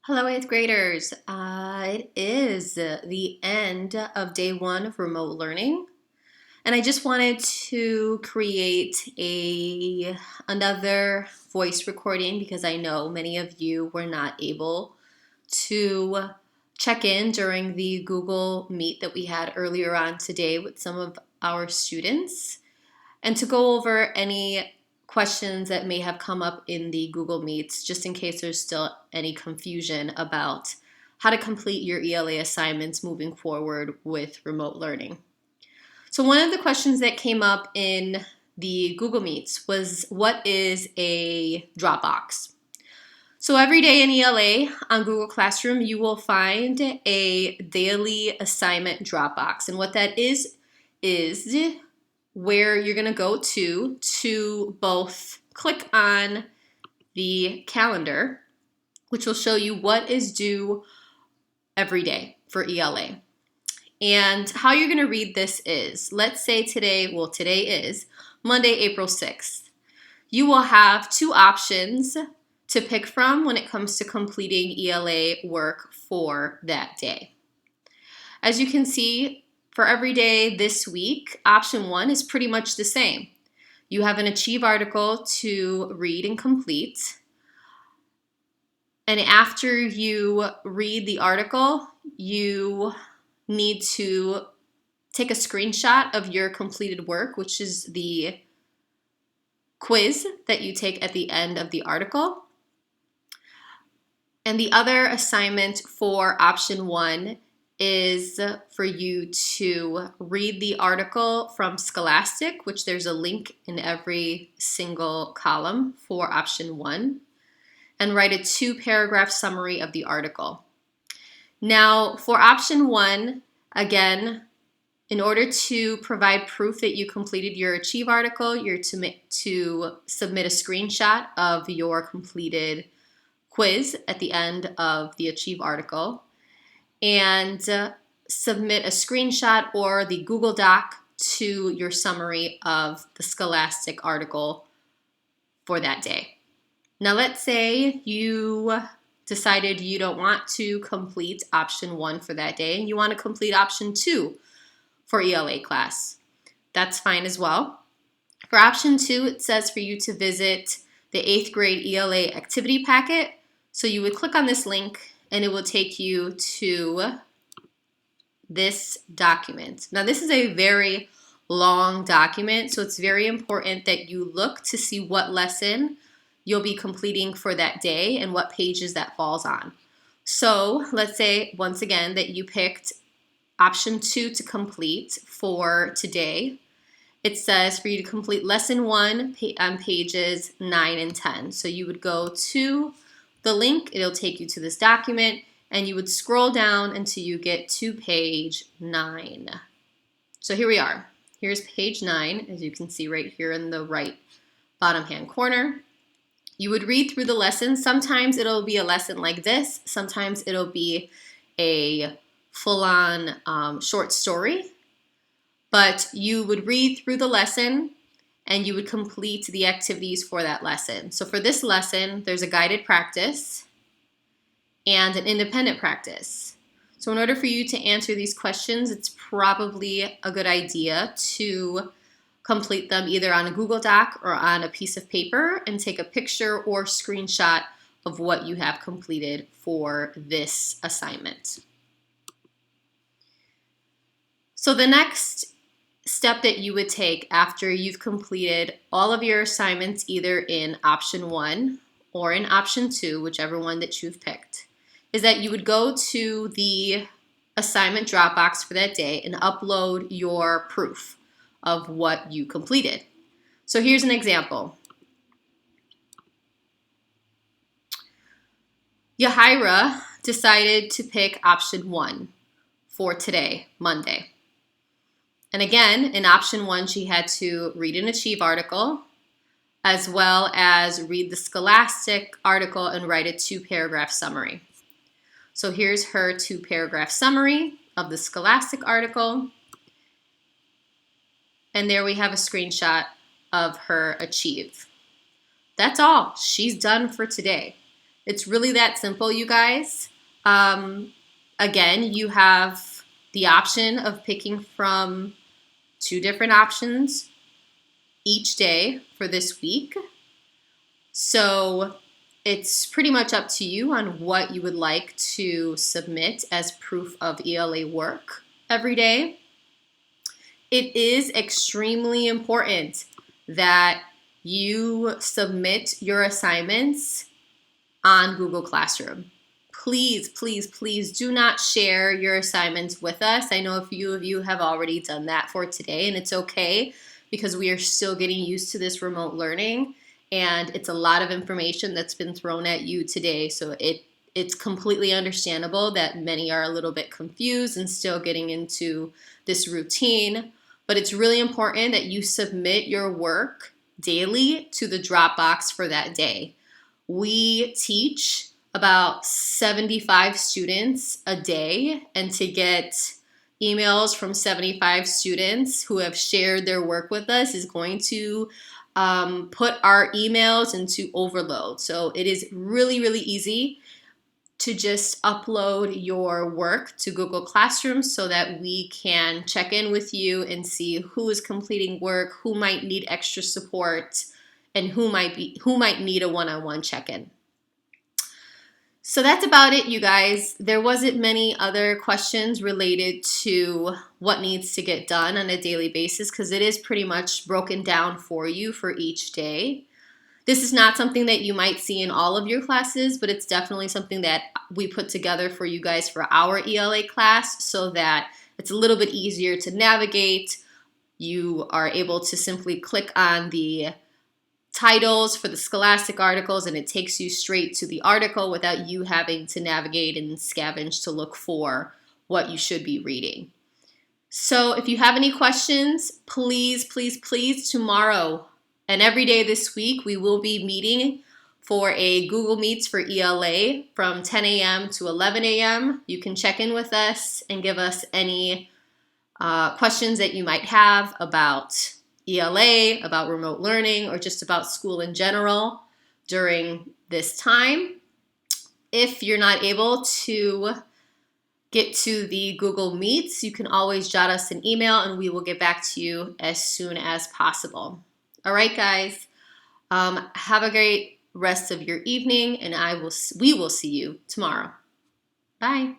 Hello, eighth graders. It is the end of day one of remote learning, and I just wanted to create another voice recording because I know many of you were not able to check in during the Google Meet that we had earlier on today with some of our students, and to go over any questions that may have come up in the Google Meets, just in case there's still any confusion about how to complete your ELA assignments moving forward with remote learning. So one of the questions that came up in the Google Meets was, what is a Dropbox? So every day in ELA on Google Classroom, you will find a daily assignment Dropbox. And what that is where you're going to go to both click on the calendar, which will show you what is due every day for ELA. And how you're going to read this is, let's say today is Monday, April 6th. You will have two options to pick from when it comes to completing ELA work for that day. As you can see, for every day this week, option one is pretty much the same. You have an Achieve article to read and complete. And after you read the article, you need to take a screenshot of your completed work, which is the quiz that you take at the end of the article. And the other assignment for option one is for you to read the article from Scholastic, which there's a link in every single column for option one, and write a 2-paragraph summary of the article. Now, for option one, again, in order to provide proof that you completed your Achieve article, you're to submit a screenshot of your completed quiz at the end of the Achieve article, and submit a screenshot or the Google Doc to your summary of the Scholastic article for that day. Now let's say you decided you don't want to complete option one for that day and you want to complete option two for ELA class. That's fine as well. For option two, it says for you to visit the 8th grade ELA activity packet. So you would click on this link and it will take you to this document. Now this is a very long document, so it's very important that you look to see what lesson you'll be completing for that day and what pages that falls on. So let's say once again that you picked option two to complete for today. It says for you to complete lesson one on pages 9 and 10. So you would go to the link, it'll take you to this document, and you would scroll down until you get to page 9. So here we are. Here's page 9, as you can see right here in the right bottom hand corner. You would read through the lesson. Sometimes it'll be a lesson like this. Sometimes it'll be a full-on short story. But you would read through the lesson and you would complete the activities for that lesson. So for this lesson, there's a guided practice and an independent practice. So in order for you to answer these questions, it's probably a good idea to complete them either on a Google Doc or on a piece of paper and take a picture or screenshot of what you have completed for this assignment. So the next step that you would take after you've completed all of your assignments either in option one or in option two, whichever one that you've picked, is that you would go to the assignment Dropbox for that day and upload your proof of what you completed. So here's an example. Yahira decided to pick option one for today, Monday. And again, in option one, she had to read an Achieve article, as well as read the Scholastic article and write a 2-paragraph summary. So here's her 2-paragraph summary of the Scholastic article. And there we have a screenshot of her Achieve. That's all. She's done for today. It's really that simple, you guys. Again, you have the option of picking from 2 different options each day for this week. So it's pretty much up to you on what you would like to submit as proof of ELA work every day. It is extremely important that you submit your assignments on Google Classroom. Please, please, please do not share your assignments with us. I know a few of you have already done that for today, and it's okay because we are still getting used to this remote learning, and it's a lot of information that's been thrown at you today. So it's completely understandable that many are a little bit confused and still getting into this routine, but it's really important that you submit your work daily to the Dropbox for that day. We teach about 75 students a day, and to get emails from 75 students who have shared their work with us is going to put our emails into overload. So it is really, really easy to just upload your work to Google Classroom so that we can check in with you and see who is completing work, who might need extra support, and who might need a one-on-one check-in. So that's about it, you guys. There wasn't many other questions related to what needs to get done on a daily basis because it is pretty much broken down for you for each day. This is not something that you might see in all of your classes, but it's definitely something that we put together for you guys for our ELA class so that it's a little bit easier to navigate. You are able to simply click on the titles for the Scholastic articles and it takes you straight to the article without you having to navigate and scavenge to look for what you should be reading. So if you have any questions, please, please, please, tomorrow and every day this week, we will be meeting for a Google Meets for ELA from 10 a.m. to 11 a.m. You can check in with us and give us any questions that you might have about ELA, about remote learning, or just about school in general during this time. If you're not able to get to the Google Meets, you can always jot us an email and we will get back to you as soon as possible. All right, guys. Have a great rest of your evening, and we will see you tomorrow. Bye.